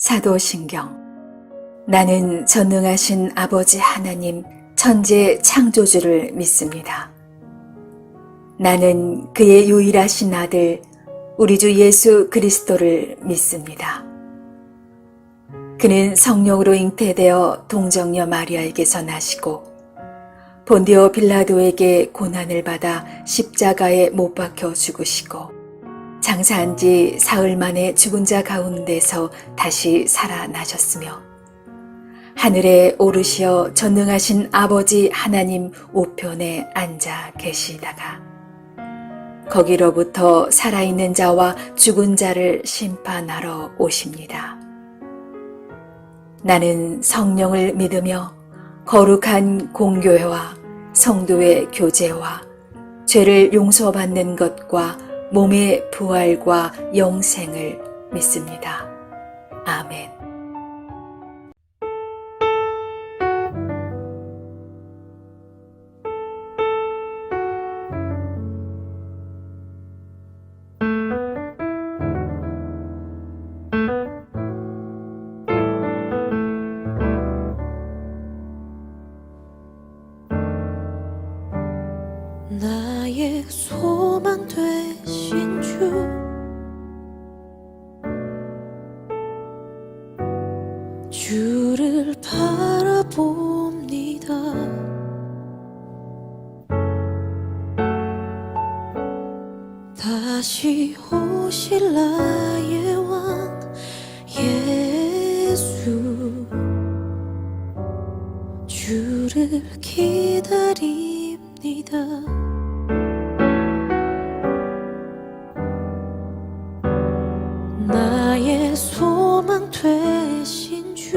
사도신경. 나는 전능하신 아버지 하나님 천재 창조주를 믿습니다. 나는 그의 유일하신 아들 우리 주 예수 그리스도를 믿습니다. 그는 성령으로 잉태되어 동정녀 마리아에게서 나시고 본디오 빌라도에게 고난을 받아 십자가에 못 박혀 죽으시고 장사한 지 사흘 만에 죽은 자 가운데서 다시 살아나셨으며 하늘에 오르시어 전능하신 아버지 하나님 우편에 앉아 계시다가 거기로부터 살아있는 자와 죽은 자를 심판하러 오십니다. 나는 성령을 믿으며 거룩한 공교회와 성도의 교제와 죄를 용서받는 것과 몸의 부활과 영생을 믿습니다. 아멘. 나의 소망 되신 주, 주를 바라봅니다. 다시 오실 나의 왕 예수, 주를 기다립니다. 나의 소망 되신 주,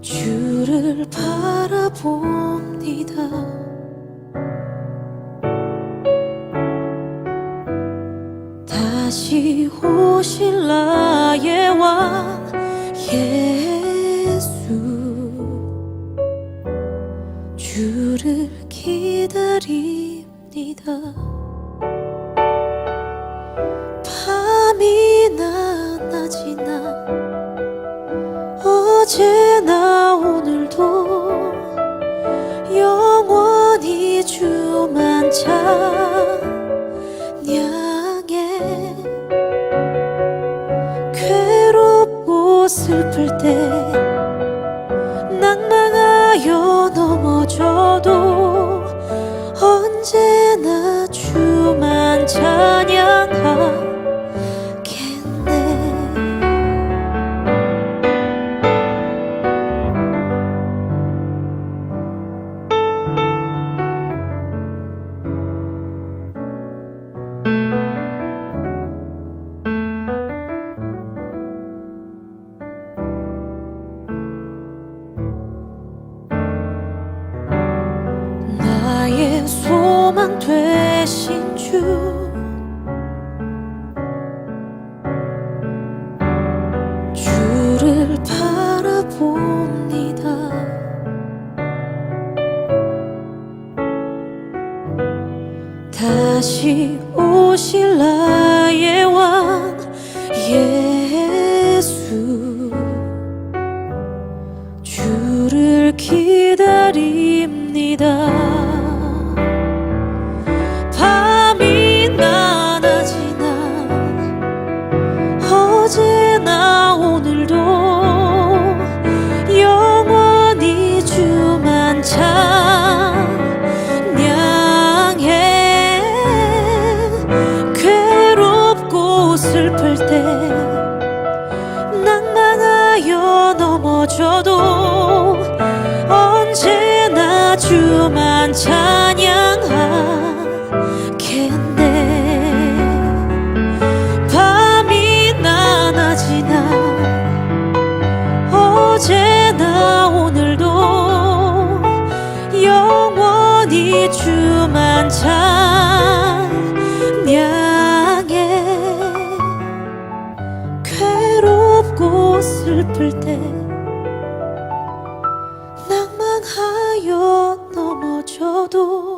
주를 바라봅니다. 다시 오실 나의 왕 예수, 주를 기다립니다. 밤이나 낮이나 어제나 오늘도 영원히 주만 찬양해. 괴롭고 슬플 때 낭망하여 넘어져도 언제나 주만 찬양하겠네. 나의 소망 되신 주, 주를 바라봅니다. 다시 오실 나의 왕 예수, 주를 기다립니다. 밤이나 낮이나 어제나 오늘도 영원히 주만 찬양해. 괴롭고 슬플 때 낭망하여 넘어져도 언제나 주만 찬양하겠네. 밤이나 낮이나 어제나 오늘도 영원히 주만 찬양해. 괴롭고 슬플 때 낭만하여 넘어져도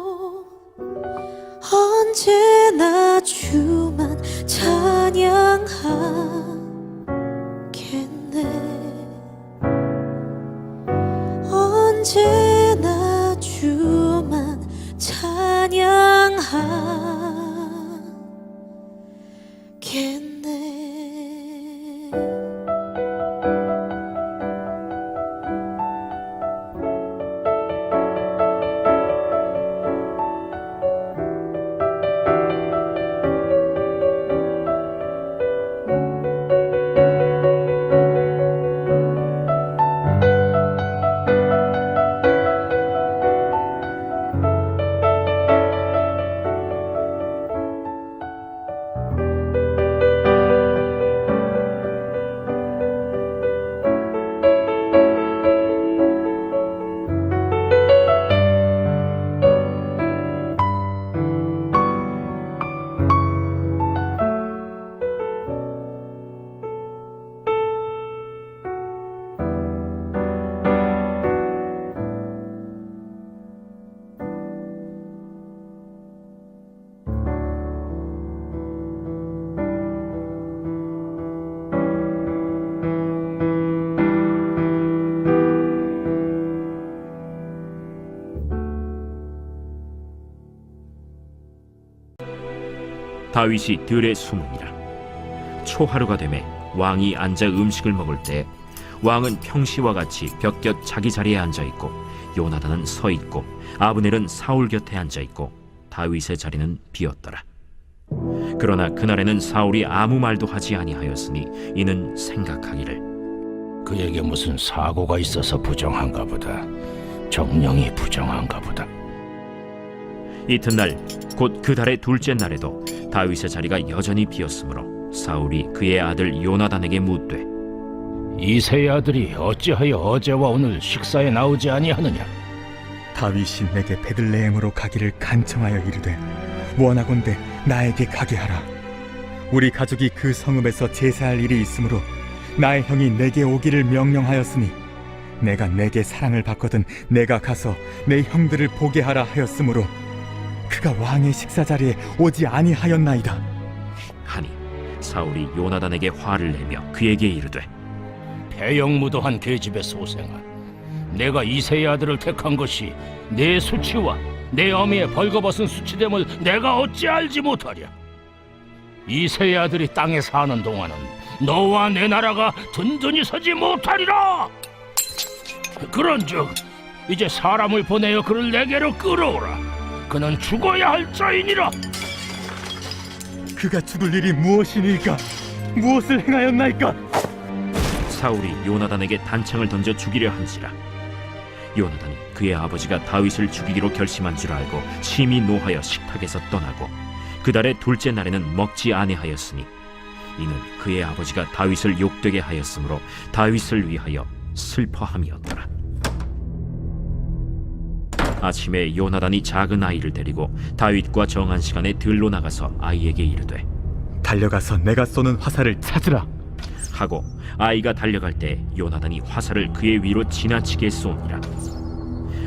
다윗이 들에 숨으니라. 초하루가 되매 왕이 앉아 음식을 먹을 때 왕은 평시와 같이 벽곁 자기 자리에 앉아 있고 요나단은 서 있고 아브넬은 사울 곁에 앉아 있고 다윗의 자리는 비었더라. 그러나 그날에는 사울이 아무 말도 하지 아니하였으니 이는 생각하기를 그에게 무슨 사고가 있어서 부정한가 보다. 정령이 부정한가 보다. 이튿날 곧 그 달의 둘째 날에도 다윗의 자리가 여전히 비었으므로 사울이 그의 아들 요나단에게 묻되 이새의 아들이 어찌하여 어제와 오늘 식사에 나오지 아니하느냐? 다윗이 내게 베들레헴으로 가기를 간청하여 이르되 원하건대 나에게 가게 하라. 우리 가족이 그 성읍에서 제사할 일이 있으므로 나의 형이 내게 오기를 명령하였으니 내가 내게 사랑을 받거든 내가 가서 내 형들을 보게 하라 하였으므로 그가 왕의 식사 자리에 오지 아니하였나이다 하니 사울이 요나단에게 화를 내며 그에게 이르되 배영무도한 계집의 소생아, 내가 이새의 아들을 택한 것이 내 수치와 내 어미의 벌거벗은 수치됨을 내가 어찌 알지 못하랴? 이새의 아들이 땅에 사는 동안은 너와 내 나라가 든든히 서지 못하리라. 그런즉 이제 사람을 보내어 그를 내게로 끌어오라. 그는 죽어야 할 자이니라. 그가 죽을 일이 무엇이니까? 무엇을 행하였나이까? 사울이 요나단에게 단창을 던져 죽이려 한지라. 요나단이 그의 아버지가 다윗을 죽이기로 결심한 줄 알고 심히 노하여 식탁에서 떠나고 그 달의 둘째 날에는 먹지 아니하였으니 이는 그의 아버지가 다윗을 욕되게 하였으므로 다윗을 위하여 슬퍼함이었더라. 아침에 요나단이 작은 아이를 데리고 다윗과 정한 시간에 들로 나가서 아이에게 이르되 달려가서 내가 쏘는 화살을 찾으라 하고 아이가 달려갈 때 요나단이 화살을 그의 위로 지나치게 쏘니라.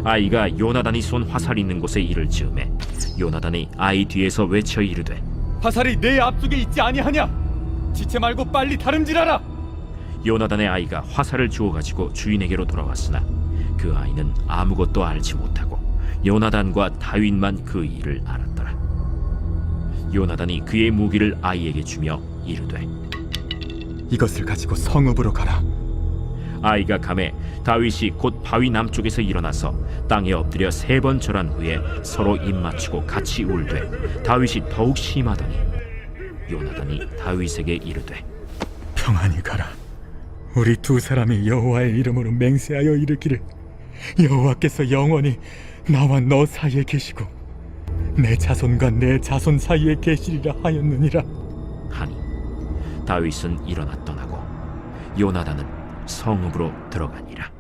아이가 요나단이 쏜 화살 있는 곳에 이를 즈음에 요나단이 아이 뒤에서 외쳐 이르되 화살이 내 앞쪽에 있지 아니하냐? 지체 말고 빨리 다름질하라. 요나단의 아이가 화살을 주워 가지고 주인에게로 돌아왔으나 그 아이는 아무것도 알지 못하고 요나단과 다윗만 그 일을 알았더라. 요나단이 그의 무기를 아이에게 주며 이르되 이것을 가지고 성읍으로 가라. 아이가 가매 다윗이 곧 바위 남쪽에서 일어나서 땅에 엎드려 3번 절한 후에 서로 입맞추고 같이 울되 다윗이 더욱 심하더니 요나단이 다윗에게 이르되 평안히 가라. 우리 두 사람이 여호와의 이름으로 맹세하여 이르기를 여호와께서 영원히 나와 너 사이에 계시고 내 자손과 내 자손 사이에 계시리라 하였느니라 하니 다윗은 일어나 떠나고 요나단은 성읍으로 들어가니라.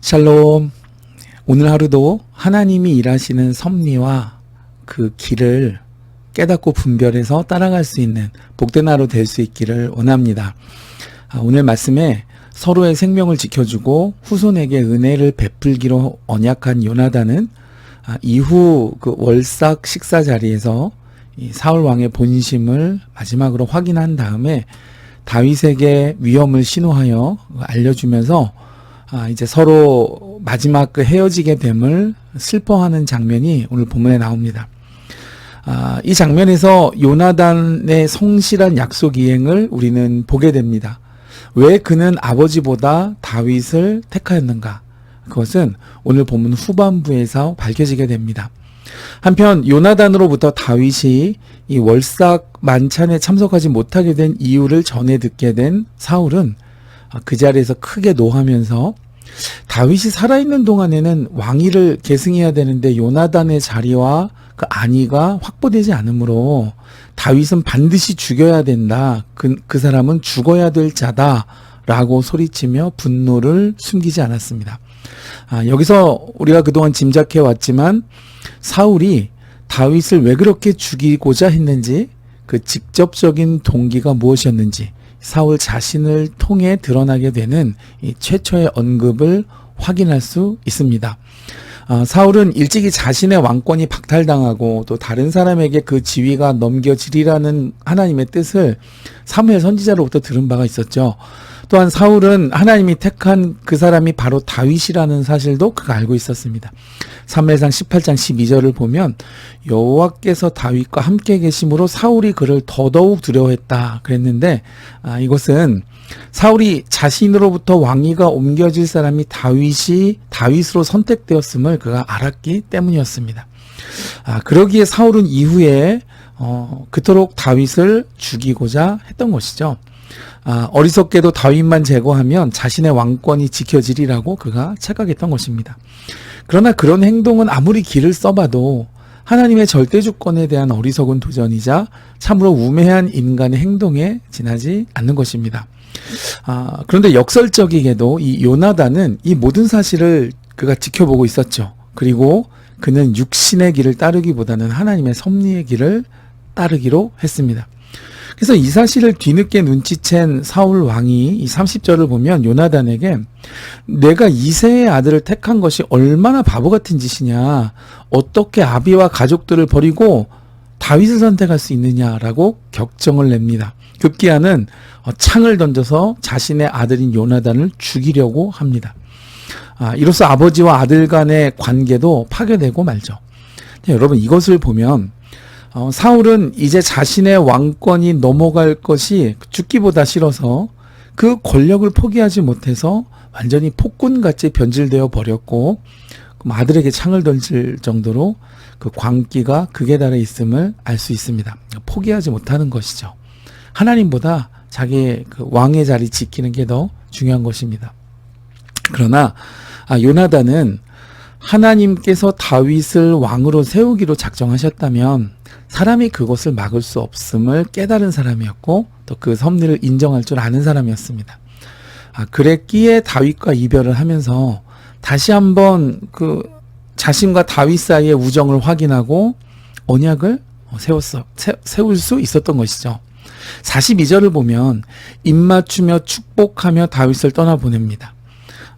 샬롬. 오늘 하루도 하나님이 일하시는 섭리와 그 길을 깨닫고 분별해서 따라갈 수 있는 복된 하루 될 수 있기를 원합니다. 오늘 말씀에 서로의 생명을 지켜주고 후손에게 은혜를 베풀기로 언약한 요나단은 이후 그 월삭 식사 자리에서 이 사울 왕의 본심을 마지막으로 확인한 다음에 다윗에게 위험을 신호하여 알려주면서 이제 서로 마지막 그 헤어지게 됨을 슬퍼하는 장면이 오늘 본문에 나옵니다. 이 장면에서 요나단의 성실한 약속 이행을 우리는 보게 됩니다. 왜 그는 아버지보다 다윗을 택하였는가? 그것은 오늘 본문 후반부에서 밝혀지게 됩니다. 한편 요나단으로부터 다윗이 이 월삭 만찬에 참석하지 못하게 된 이유를 전해 듣게 된 사울은 그 자리에서 크게 노하면서 다윗이 살아있는 동안에는 왕위를 계승해야 되는데 요나단의 자리와 그 안위가 확보되지 않으므로 다윗은 반드시 죽여야 된다. 그 사람은 죽어야 될 자다. 라고 소리치며 분노를 숨기지 않았습니다. 여기서 우리가 그동안 짐작해 왔지만 사울이 다윗을 왜 그렇게 죽이고자 했는지 그 직접적인 동기가 무엇이었는지 사울 자신을 통해 드러나게 되는 이 최초의 언급을 확인할 수 있습니다. 사울은 일찍이 자신의 왕권이 박탈당하고 또 다른 사람에게 그 지위가 넘겨지리라는 하나님의 뜻을 사무엘 선지자로부터 들은 바가 있었죠. 또한 사울은 하나님이 택한 그 사람이 바로 다윗이라는 사실도 그가 알고 있었습니다. 사무엘상 18장 12절을 보면 여호와께서 다윗과 함께 계심으로 사울이 그를 더더욱 두려워했다 그랬는데 이것은 사울이 자신으로부터 왕위가 옮겨질 사람이 다윗으로 선택되었음을 그가 알았기 때문이었습니다. 그러기에 사울은 이후에 그토록 다윗을 죽이고자 했던 것이죠. 어리석게도 다윗만 제거하면 자신의 왕권이 지켜지리라고 그가 착각했던 것입니다. 그러나 그런 행동은 아무리 길을 써봐도 하나님의 절대주권에 대한 어리석은 도전이자 참으로 우매한 인간의 행동에 지나지 않는 것입니다. 그런데 역설적이게도 이 요나단은 이 모든 사실을 그가 지켜보고 있었죠. 그리고 그는 육신의 길을 따르기보다는 하나님의 섭리의 길을 따르기로 했습니다. 그래서 이 사실을 뒤늦게 눈치챈 사울 왕이 이 30절을 보면 요나단에게 내가 이새의 아들을 택한 것이 얼마나 바보 같은 짓이냐, 어떻게 아비와 가족들을 버리고 다윗을 선택할 수 있느냐라고 격정을 냅니다. 급기야는 창을 던져서 자신의 아들인 요나단을 죽이려고 합니다. 이로써 아버지와 아들 간의 관계도 파괴되고 말죠. 여러분, 이것을 보면 사울은 이제 자신의 왕권이 넘어갈 것이 죽기보다 싫어서 그 권력을 포기하지 못해서 완전히 폭군같이 변질되어 버렸고 아들에게 창을 던질 정도로 그 광기가 극에 달해 있음을 알 수 있습니다. 포기하지 못하는 것이죠. 하나님보다 자기의 그 왕의 자리 지키는 게 더 중요한 것입니다. 그러나 요나단은 하나님께서 다윗을 왕으로 세우기로 작정하셨다면 사람이 그것을 막을 수 없음을 깨달은 사람이었고 또 그 섭리를 인정할 줄 아는 사람이었습니다. 그랬기에 다윗과 이별을 하면서 다시 한번 그 자신과 다윗 사이의 우정을 확인하고 언약을 세울 수 있었던 것이죠. 42절을 보면 입맞추며 축복하며 다윗을 떠나보냅니다.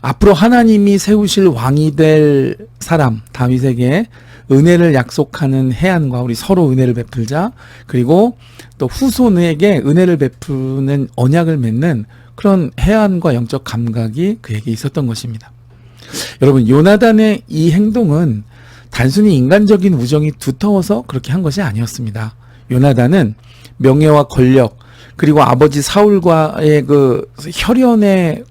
앞으로 하나님이 세우실 왕이 될 사람 다윗에게 은혜를 약속하는 해안과 우리 서로 은혜를 베풀자, 그리고 또 후손에게 은혜를 베푸는 언약을 맺는 그런 해안과 영적 감각이 그에게 있었던 것입니다. 여러분, 요나단의 이 행동은 단순히 인간적인 우정이 두터워서 그렇게 한 것이 아니었습니다. 요나단은 명예와 권력 그리고 아버지 사울과의 그 혈연의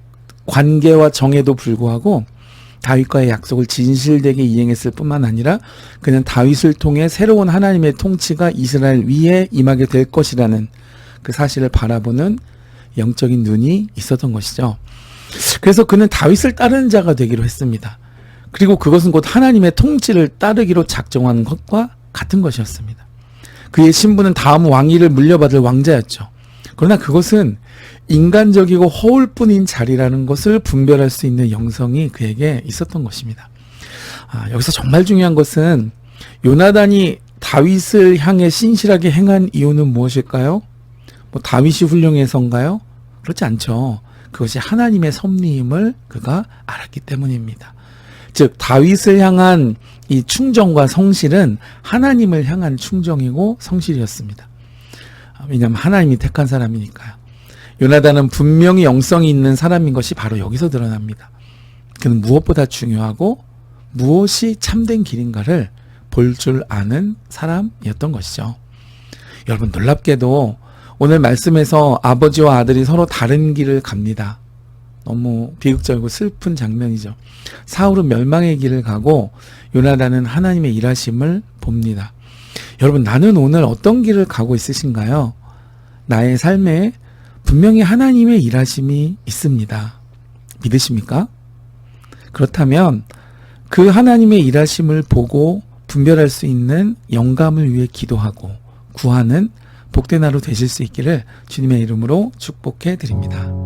관계와 정에도 불구하고 다윗과의 약속을 진실되게 이행했을 뿐만 아니라 그는 다윗을 통해 새로운 하나님의 통치가 이스라엘 위에 임하게 될 것이라는 그 사실을 바라보는 영적인 눈이 있었던 것이죠. 그래서 그는 다윗을 따르는 자가 되기로 했습니다. 그리고 그것은 곧 하나님의 통치를 따르기로 작정한 것과 같은 것이었습니다. 그의 신분은 다음 왕위를 물려받을 왕자였죠. 그러나 그것은 인간적이고 허울뿐인 자리라는 것을 분별할 수 있는 영성이 그에게 있었던 것입니다. 여기서 정말 중요한 것은 요나단이 다윗을 향해 신실하게 행한 이유는 무엇일까요? 뭐 다윗이 훌륭해서인가요? 그렇지 않죠. 그것이 하나님의 섭리임을 그가 알았기 때문입니다. 즉 다윗을 향한 이 충정과 성실은 하나님을 향한 충정이고 성실이었습니다. 왜냐하면 하나님이 택한 사람이니까요. 요나단은 분명히 영성이 있는 사람인 것이 바로 여기서 드러납니다. 그는 무엇보다 중요하고 무엇이 참된 길인가를 볼 줄 아는 사람이었던 것이죠. 여러분 놀랍게도 오늘 말씀에서 아버지와 아들이 서로 다른 길을 갑니다. 너무 비극적이고 슬픈 장면이죠. 사울은 멸망의 길을 가고 요나단은 하나님의 일하심을 봅니다. 여러분 나는 오늘 어떤 길을 가고 있으신가요? 나의 삶에 분명히 하나님의 일하심이 있습니다. 믿으십니까? 그렇다면 그 하나님의 일하심을 보고 분별할 수 있는 영감을 위해 기도하고 구하는 복된 하루 되실 수 있기를 주님의 이름으로 축복해 드립니다.